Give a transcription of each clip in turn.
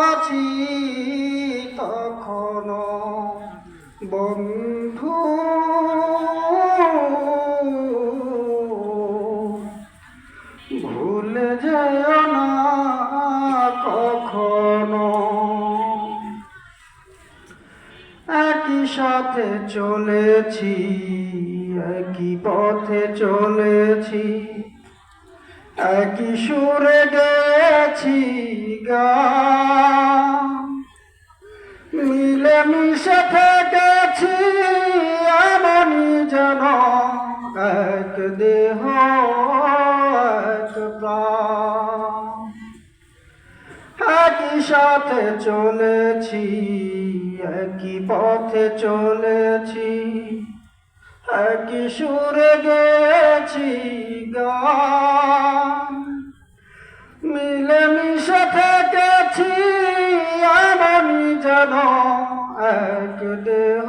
আছি তখনো বন্ধু, ভুলে যেও না কখনো। একই সাথে চলেছি, একই পথে চলেছি, একই সুরে গেছি গান, মিলেমিশে থেকেছি এমনই যেন এক দেহ এক প্রাণ। একই সাথে চলেছি, একই পথে চলেছি, একই সুরে গেছি গান, মিলেমিশে থেকেছি এমনই যেন এক দেহ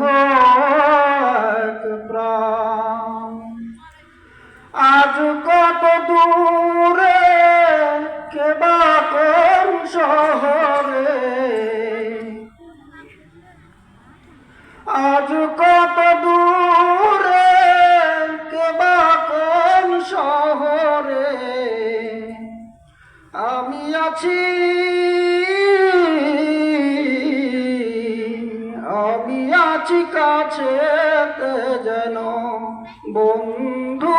এক প্রাণ। আজ কত দূরে কেবা কোন শহরে, আজ কত দূরে কেবা কোন শহরে, আমি আছি, আমি আছি কাছেতে যেন বন্ধু,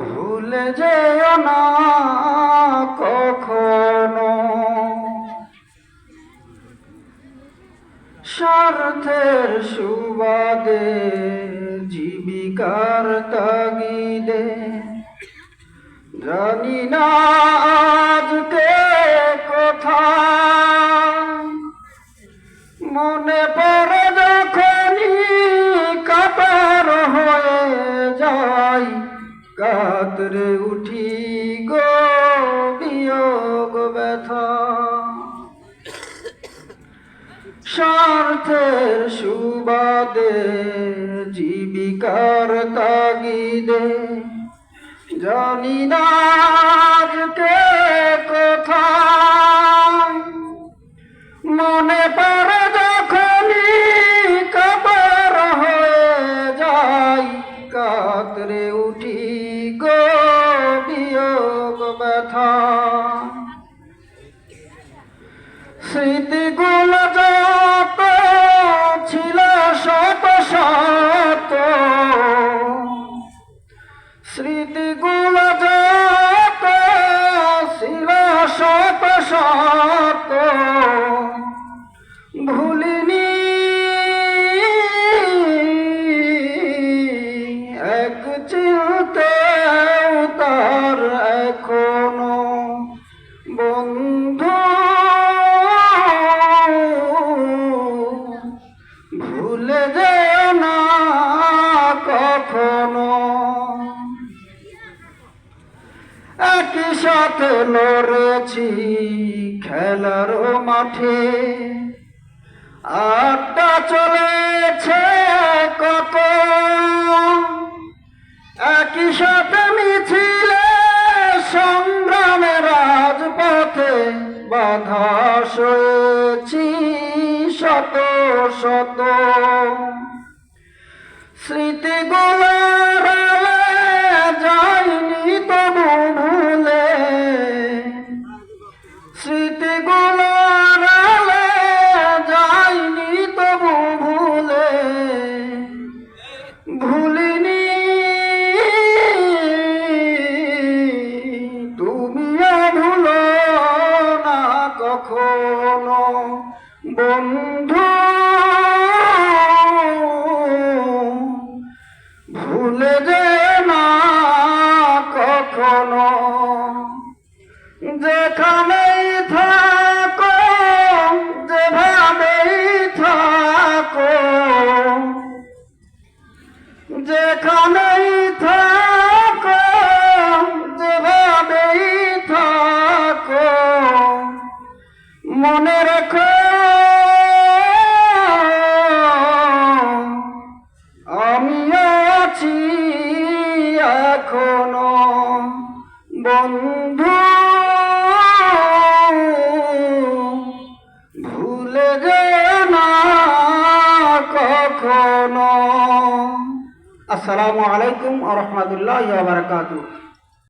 ভুলে যেও না কখনো। স্বার্থের সুবাদে জীবিকার তাগিদে জানি না আজকে কোথায়, মনে পড়ে যখনই কাতর হয়ে যাই, কাতরে উঠি গো বিয়োগ ব্যথা। স্বার্থের সুবাদে জীবিকার তাগিদে জানি না আজকে কোথায়, মনে পড়ে যখনই কাতর হয়ে যাই, কাতরে উঠি গো বিয়োগ ব্যথা। স্মৃতিগুলো যত ছিল শত শত, স্মৃতিগুলো যত ছিল শত শত, ভুলিনি এক চিলতেও তার এখনো বন্ধু, ভুলে যেও না কখনো। একই সাথে লড়েছি খেলার মাঠে, আড্ডা চলেছে কত, একই সাথে মিছিলে সংগ্রামের রাজপথে বাধা সয়েছি শত শত। স্মৃতিগুলোর যায়নি তবু ভুলে, স্মৃতিগুলোর যায়নি তবু ভুলে, ভুলিনি তুমিও ভুলো না কখনো বন্ধু, ভুলে যেও না কখনো। যেখানেই থাকো, যেভাবেই থাকো, যেখানেই থাকো, যেভাবেই থাকো, মনে রেখো আমি আছি এখনো। বন্ধু ভুলে যেও না কখনো। আসসালামু আলাইকুম ওয়া রাহমাতুল্লাহি ওয়া বারাকাতুহু।